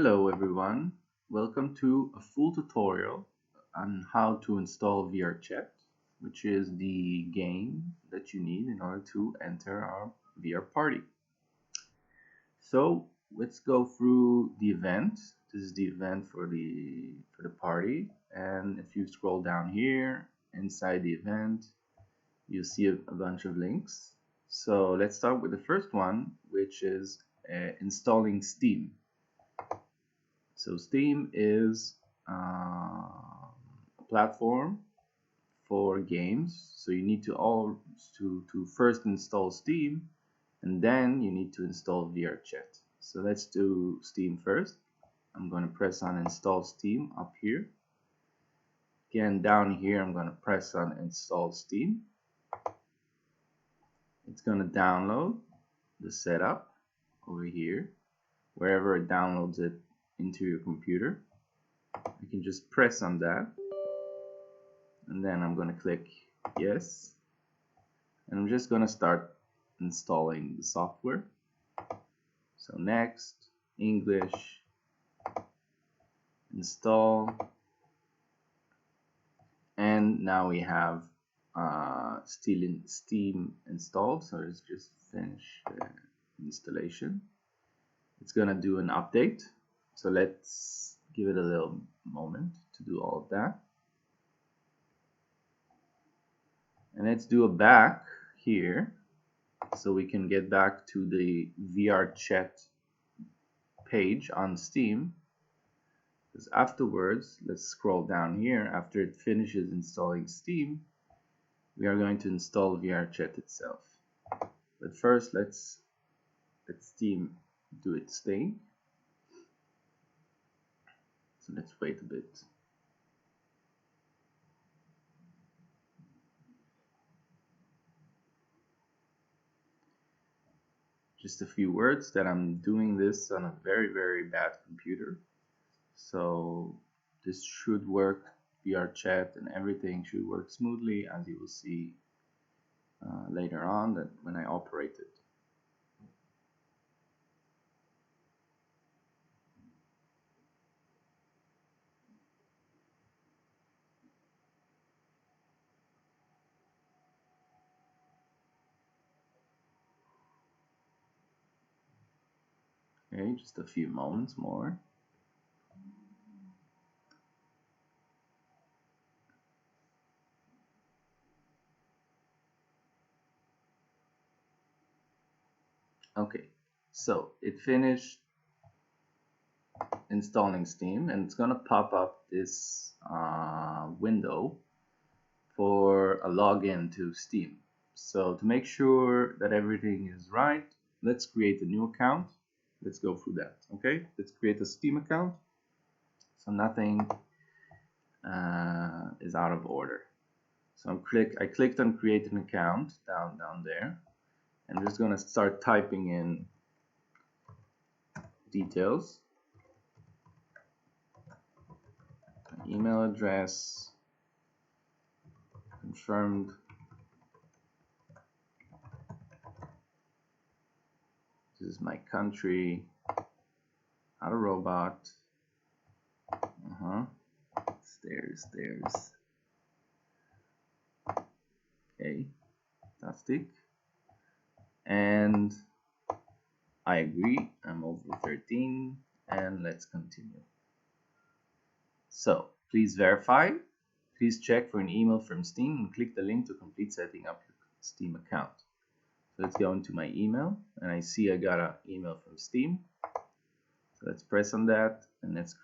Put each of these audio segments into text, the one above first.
Hello everyone, welcome to a full tutorial on how to install VRChat, which is the game that you need in order to enter our VR party. So let's go through the event. This is the event for the party, and if you scroll down here inside the event, you see a bunch of links. So let's start with the first one, which is installing Steam. So Steam is a platform for games. So you need to first install Steam, and then you need to install VRChat. So let's do Steam first. I'm going to press on Install Steam up here. Again, down here, I'm going to press on Install Steam. It's going to download the setup over here, wherever it downloads it into your computer. You can just press on that, and then I'm going to click yes, and I'm just going to start installing the software. So next, English, install, and now we have Steam installed. So let's just finish the installation. It's going to do an update, so let's give it a little moment to do all of that. And let's do a back here so we can get back to the VRChat page on Steam. Because afterwards, let's scroll down here. After it finishes installing Steam, we are going to install VRChat itself. But first, let's let Steam do its thing. So let's wait a bit. Just a few words that I'm doing this on a very, very bad computer. So this should work, VRChat and everything should work smoothly, as you will see later on that when I operate it. Okay, just a few moments more. Okay, so it finished installing Steam, and it's gonna pop up this window for a login to Steam. So to make sure that everything is right, let's create a new account. Let's go through that. Okay, let's create a Steam account so nothing is out of order. So I clicked on create an account down there. I'm just going to start typing in details, email address, confirmed, this is my country, not a robot, stairs, okay, fantastic, and I agree, I'm over 13, and let's continue. So please verify. Please check for an email from Steam and click the link to complete setting up your Steam account. So let's go into my email, and I see I got an email from Steam. So let's press on that, and let's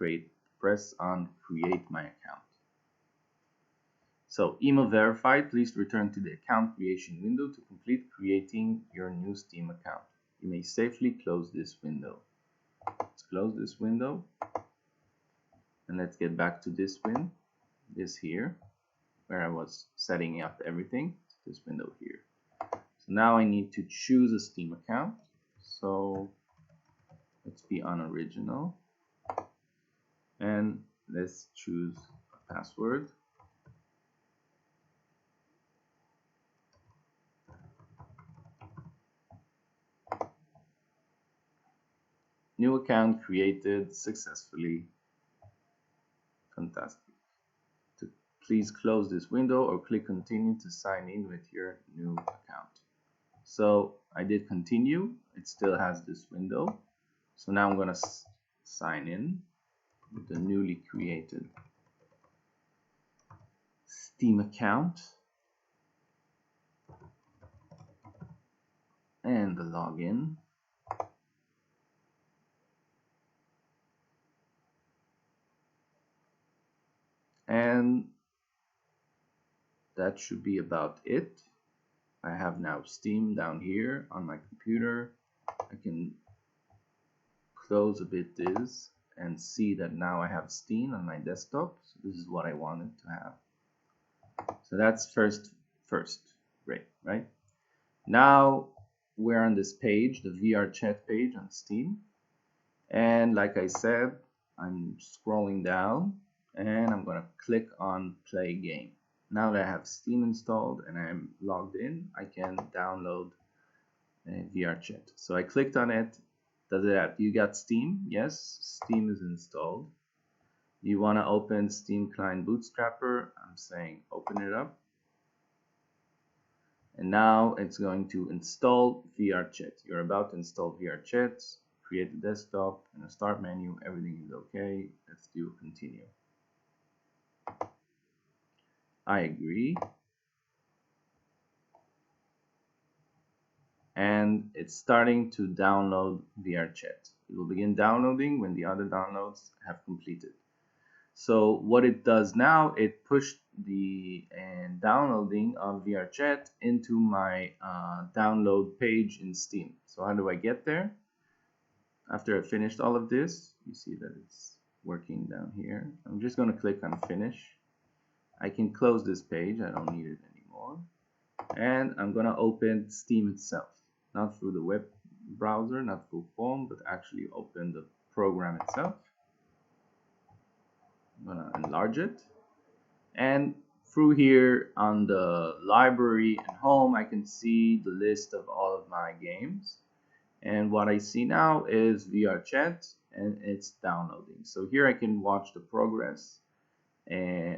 press on create my account. So email verified, please return to the account creation window to complete creating your new Steam account. You may safely close this window. Let's close this window, and let's get back to this here, where I was setting up everything, this window here. So now I need to choose a Steam account. So let's be on original, and let's choose a password. New account created successfully. Fantastic. Please close this window or click continue to sign in with your new account. So I did continue. It still has this window. So now I'm going to sign in with the newly created Steam account and the login. And that should be about it. I have now Steam down here on my computer. I can close a bit this and see that now I have Steam on my desktop. So this is what I wanted to have. So that's first, great, right? Now we're on this page, the VR chat page on Steam. And like I said, I'm scrolling down and I'm going to click on play game. Now that I have Steam installed and I'm logged in, I can download VR chat. So I clicked on it. Does it have, you got Steam? Yes, Steam is installed. You want to open Steam Client Bootstrapper? I'm saying open it up. And now it's going to install VR chat. You're about to install VR chat. Create the desktop and a start menu. Everything is okay. Let's do continue. I agree. And it's starting to download VR chat. It will begin downloading when the other downloads have completed. So what it does now, it pushed the downloading of VR chat into my download page in Steam. So how do I get there? After I finished all of this, you see that it's working down here. I'm just going to click on finish. I can close this page. I don't need it anymore. And I'm going to open Steam itself, not through the web browser, not through Chrome, but actually open the program itself. I'm going to enlarge it. And through here on the library and home, I can see the list of all of my games. And what I see now is VR chat and it's downloading. So here I can watch the progress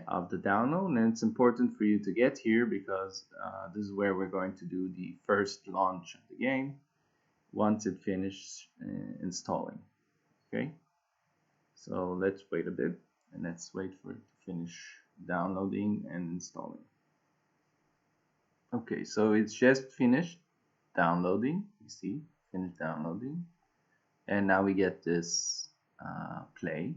of the download, and it's important for you to get here because this is where we're going to do the first launch of the game once it finishes installing. Okay, so let's wait a bit and let's wait for it to finish downloading and installing. Okay, so it's just finished downloading. You see, finished downloading, and now we get this play.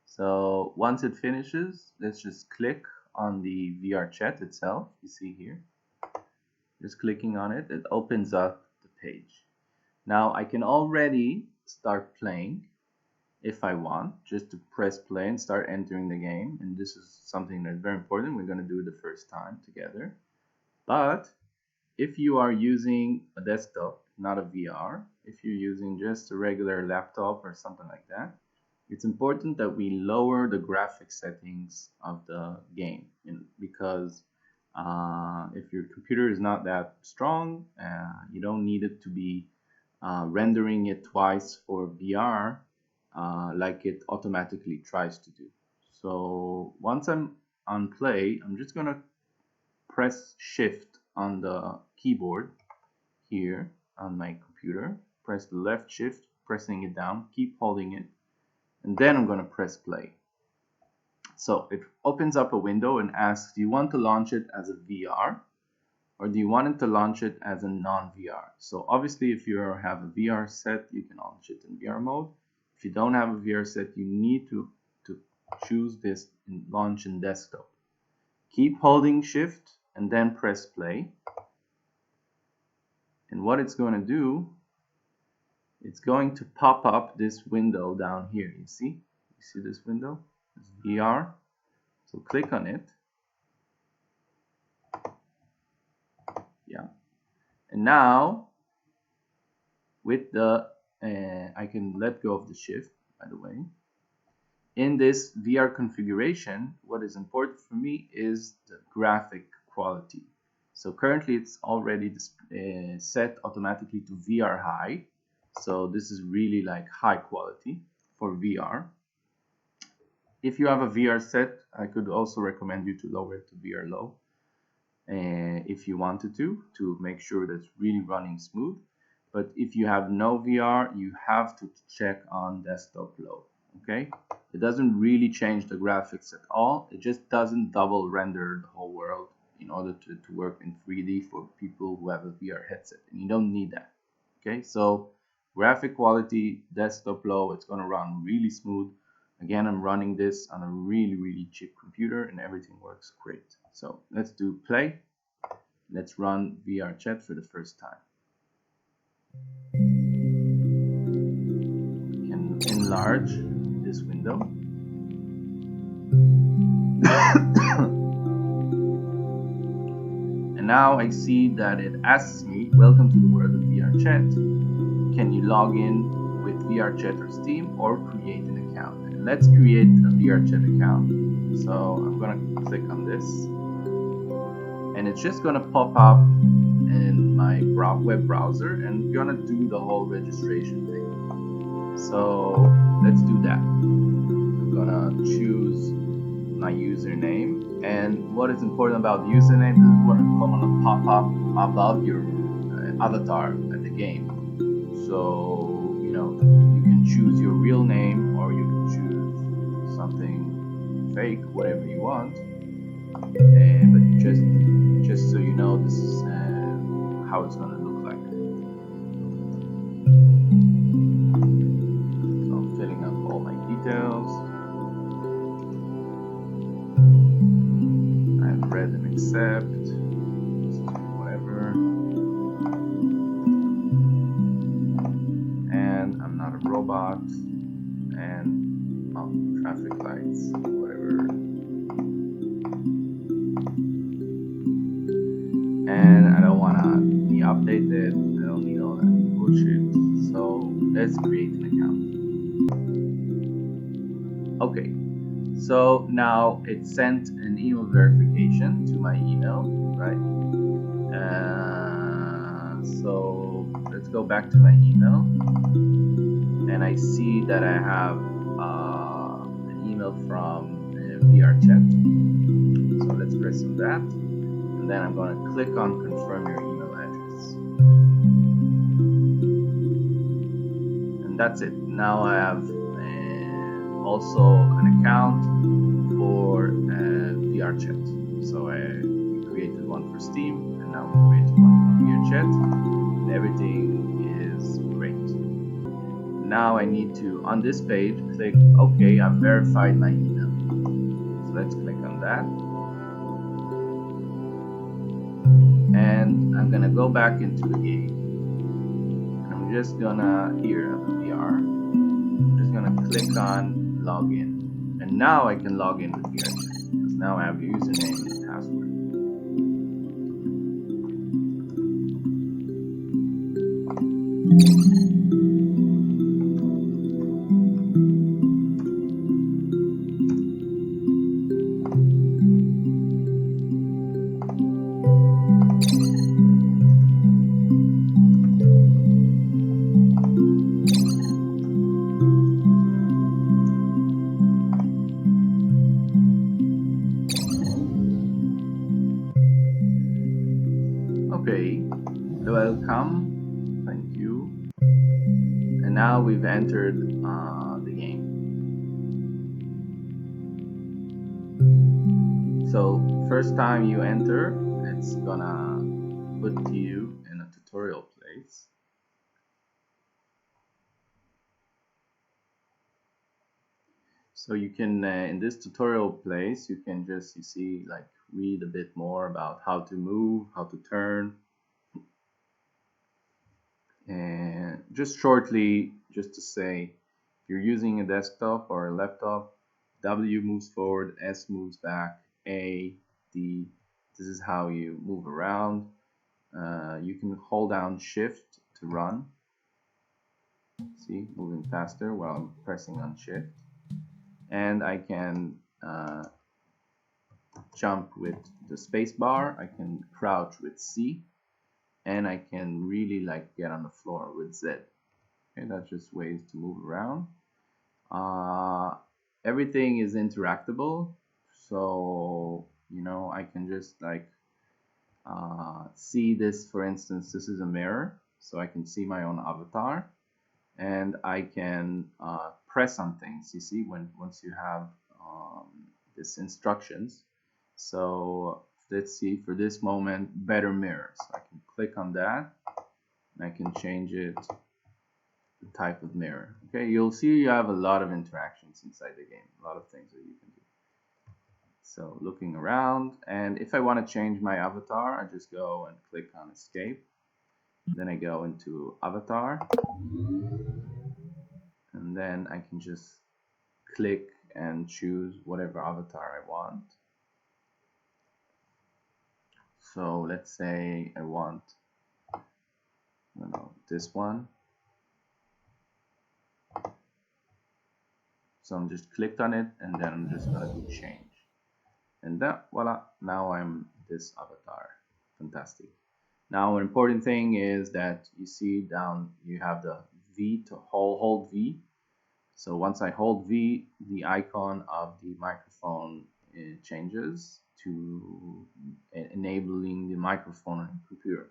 So once it finishes, let's just click on the VR chat itself. You see here, just clicking on it, it opens up the page. Now I can already start playing if I want, just to press play and start entering the game. And this is something that's very important. We're going to do it the first time together. But if you are using a desktop, not a VR, if you're using just a regular laptop or something like that, it's important that we lower the graphic settings of the game because if your computer is not that strong, you don't need it to be rendering it twice for VR like it automatically tries to do. So once I'm on play, I'm just going to press shift on the keyboard here on my computer. Press the left shift, pressing it down, keep holding it, and then I'm going to press play. So it opens up a window and asks, do you want to launch it as a VR or do you want it to launch it as a non-VR? So obviously if you have a VR set, you can launch it in VR mode. If you don't have a VR set, you need to choose this in launch in desktop. Keep holding shift and then press play. And what it's going to do, it's going to pop up this window down here. You see this window? It's VR. So click on it. Yeah. And now with the I can let go of the shift, by the way. In this VR configuration, what is important for me is the graphic quality. So currently it's already set automatically to VR high. So this is really like high quality for VR. If you have a VR set, I could also recommend you to lower it to VR low, if you wanted to make sure that's really running smooth. But if you have no VR, you have to check on desktop low. Okay, it doesn't really change the graphics at all. It just doesn't double render the whole world in order to work in 3D for people who have a VR headset, and you don't need that. Okay, so graphic quality desktop low, it's going to run really smooth. Again, I'm running this on a really cheap computer and everything works great. So let's do play. Let's run VR chat for the first time. We can enlarge this window. And now I see that it asks me, welcome to the world of VR chat. Can you log in with VR chat or Steam or create an account? And let's create a VR chat account. So I'm gonna click on this and it's just gonna pop up in my web browser and we're gonna do the whole registration thing. So let's do that. I'm gonna choose my username, and what is important about the username is what is gonna pop up above your avatar at the game. So you know, you can choose your real name or you can choose something fake, whatever you want. But just so you know, this is how it's gonna look like. So I'm filling up all my details. I've read and accept, whatever. And I'm not a robot. And traffic lights, whatever. And I don't want to be updated. I don't need all that bullshit. So let's create an account. Okay, so now it sent an email verification to my email, right? So let's go back to my email, and I see that I have an email from VR chat. So let's press on that. And then I'm going to click on confirm your email address. And that's it. Now I have also an account for VR chat. So I created one for Steam and now we created one for VR chat. And everything is great. Now I need to, on this page, click OK, I've verified my email. So let's click on that. And I'm gonna go back into the game. And I'm just gonna, here on the VR, I'm just gonna click on login. And now I can log in with VR because now I have the username and password. Okay, welcome, thank you. And now we've entered the game. So first time you enter, it's gonna put you in a tutorial place. So you can, in this tutorial place, you can just, you see, like read a bit more about how to move, how to turn. And just shortly, just to say, if you're using a desktop or a laptop, W moves forward, S moves back, A, D, this is how you move around. You can hold down Shift to run. See, moving faster while I'm pressing on Shift. And I can jump with the space bar, I can crouch with C, and I can really like get on the floor with Z. Okay, that's just ways to move around. Everything is interactable, so I can just like see this. For instance, this is a mirror, so I can see my own avatar, and I can press on things. You see, once you have this instructions. So let's see, for this moment, better mirrors. I can click on that, and I can change it, the type of mirror. Okay, you'll see you have a lot of interactions inside the game, a lot of things that you can do. So looking around, and if I want to change my avatar, I just go and click on escape. Then I go into avatar, and then I can just click and choose whatever avatar I want. So let's say I want, this one. So I'm just clicked on it, and then I'm just gonna do change. And that, voila, now I'm this avatar. Fantastic. Now, an important thing is that you see down, you have the V to hold V. So once I hold V, the icon of the microphone changes to enabling the microphone on your computer.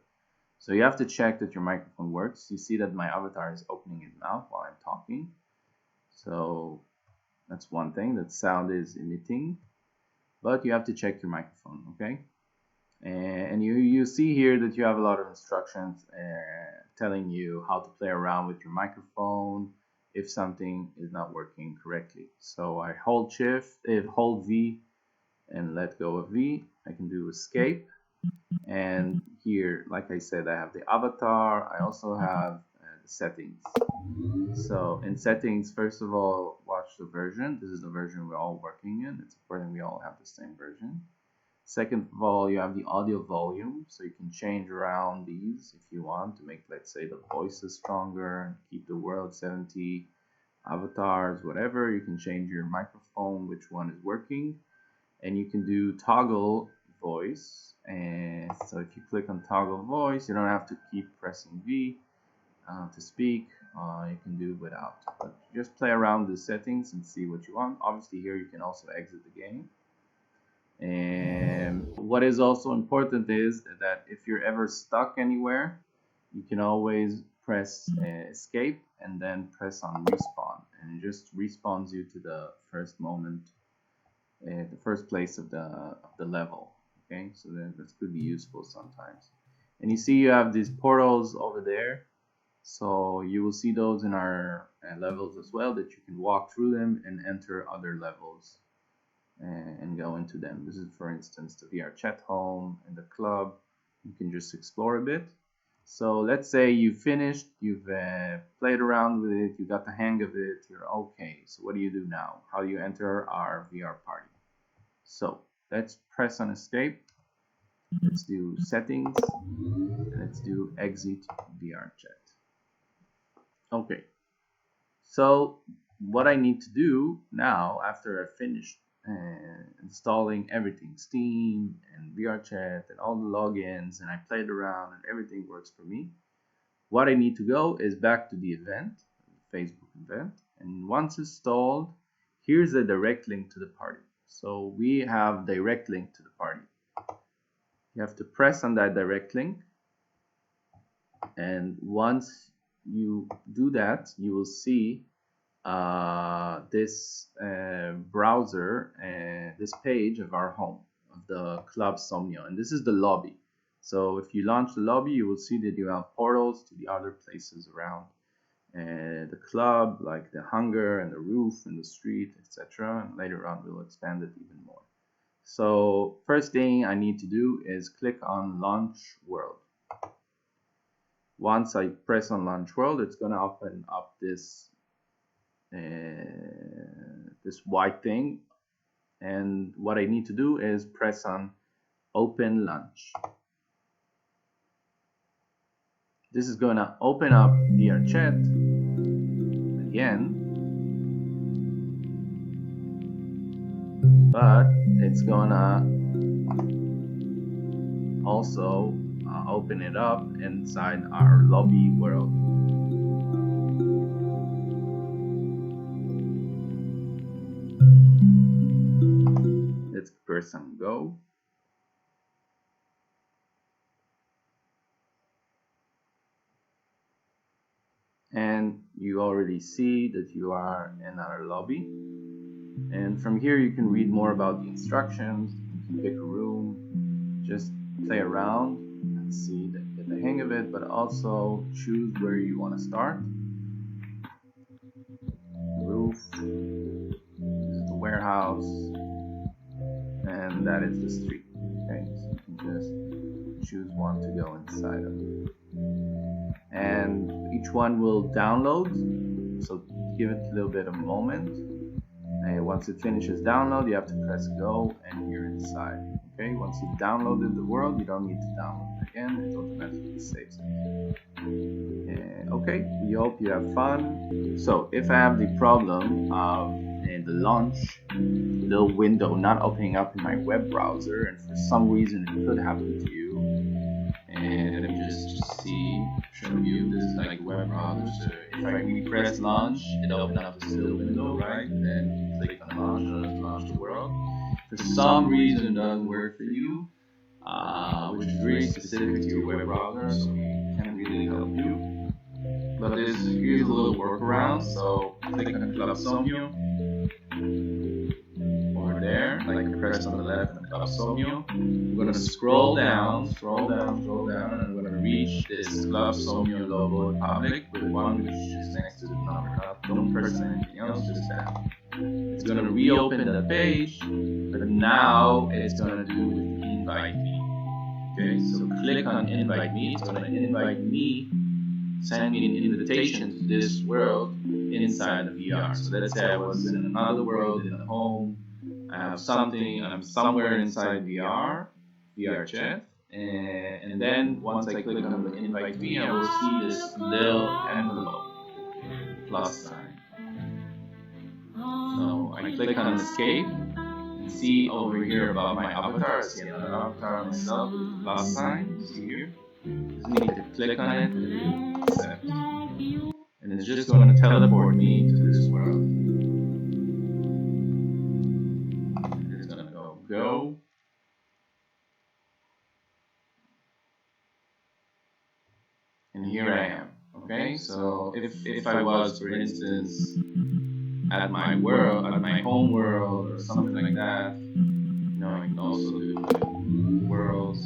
So you have to check that your microphone works. You see that my avatar is opening his mouth while I'm talking. So that's one thing, that sound is emitting. But you have to check your microphone, okay? And you see here that you have a lot of instructions telling you how to play around with your microphone if something is not working correctly. So I hold hold V and let go of V. I can do escape. And here, like I said, I have the avatar. I also have the settings. So in settings, first of all, watch the version. This is the version we're all working in. It's important we all have the same version. Second of all, you have the audio volume, so you can change around these if you want to make, let's say, the voices stronger, keep the world 70, avatars, whatever. You can change your microphone, which one is working, and you can do toggle voice. And so if you click on toggle voice, you don't have to keep pressing V to speak. You can do without, but just play around the settings and see what you want. Obviously here you can also exit the game. And what is also important is that if you're ever stuck anywhere, you can always press escape and then press on respawn, and it just respawns you to the first moment, the first place of the level. Okay, so that could be useful sometimes. And you see you have these portals over there, so you will see those in our levels as well, that you can walk through them and enter other levels and go into them. This is, for instance, the VR chat home and the club. You can just explore a bit. So let's say you finished, you've played around with it, you got the hang of it, you're okay. So what do you do now? How do you enter our VR party? So let's press on escape. Let's do settings, and let's do exit VR chat. Okay. So what I need to do now, after I finished installing everything, Steam and VRChat and all the logins, and I played around and everything works for me, what I need to go is back to the event, the Facebook event, and once installed, here's a direct link to the party. So we have direct link to the party. You have to press on that direct link, and once you do that, you will see this browser, this page of our home, of the Club Somnio, and this is the lobby. So if you launch the lobby, you will see that you have portals to the other places around the club, like the hangar and the roof and the street, etc. And later on, we'll expand it even more. So first thing I need to do is click on Launch World. Once I press on Launch World, it's going to open up this white thing, and what I need to do is press on Open Launch. This is going to open up VRChat again, but it's gonna also open it up inside our lobby world. let's press on go. And you already see that you are in our lobby. And from here you can read more about the instructions. You can pick a room, just play around and see, get the hang of it, but also choose where you want to start. Roof, this is the warehouse, and that is the street. Okay, so you can just choose one to go inside of. And each one will download, so give it a little bit of a moment. And once it finishes download, you have to press go and you're inside. Okay, once you've downloaded the world, you don't need to download it again, it automatically saves it. Okay, we hope you have fun. So if I have the problem of the launch little window not opening up in my web browser, and for some reason it could happen to you, and let me just show you, this is like web browser. So if I press launch, it opens up this little window, right? Then click on launch, and it'll launch the world. For some reason it doesn't work for you, which is really specific to your web browser, so we can't really help you. But here's a little workaround. So click on Club Somio over there, like I pressed on the left on Club Somio. I'm going to scroll down, and I'm going to reach this Club Somio logo in public with one which is next to the number. Don't press anything else, just that. It's going to reopen the page, but now it's going to do invite me. Okay, so click on invite me. It's going to invite me, send me an invitation to this world inside of VR. So let's say I was in another world, in a home, I have something, I'm somewhere inside VR chat, and then once I click on the invite me, I will see this little envelope, plus sign. So I click on escape, and see over here about my avatar, I see another avatar of myself with plus sign, see here. Just need to click on it and accept. And it's just going to teleport me to this world. It's going to go. And here I am. Okay, so if I was, for instance, at my world, at my home world or something like that, you know, I can also do worlds,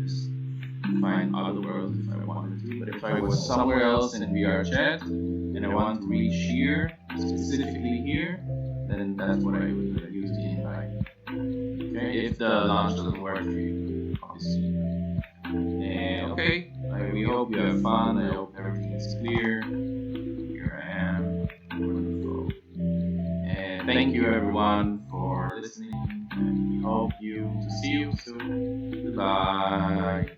just find other worlds if I wanted to. But if I was somewhere else in VR chat and I want to reach here, specifically here, then that's what I would use the invite. Okay, if the launch doesn't work for you, obviously. And okay, we hope you have fun. I hope everything is clear. Here I am. Wonderful. And thank you everyone for listening. And we hope to see you soon. Goodbye.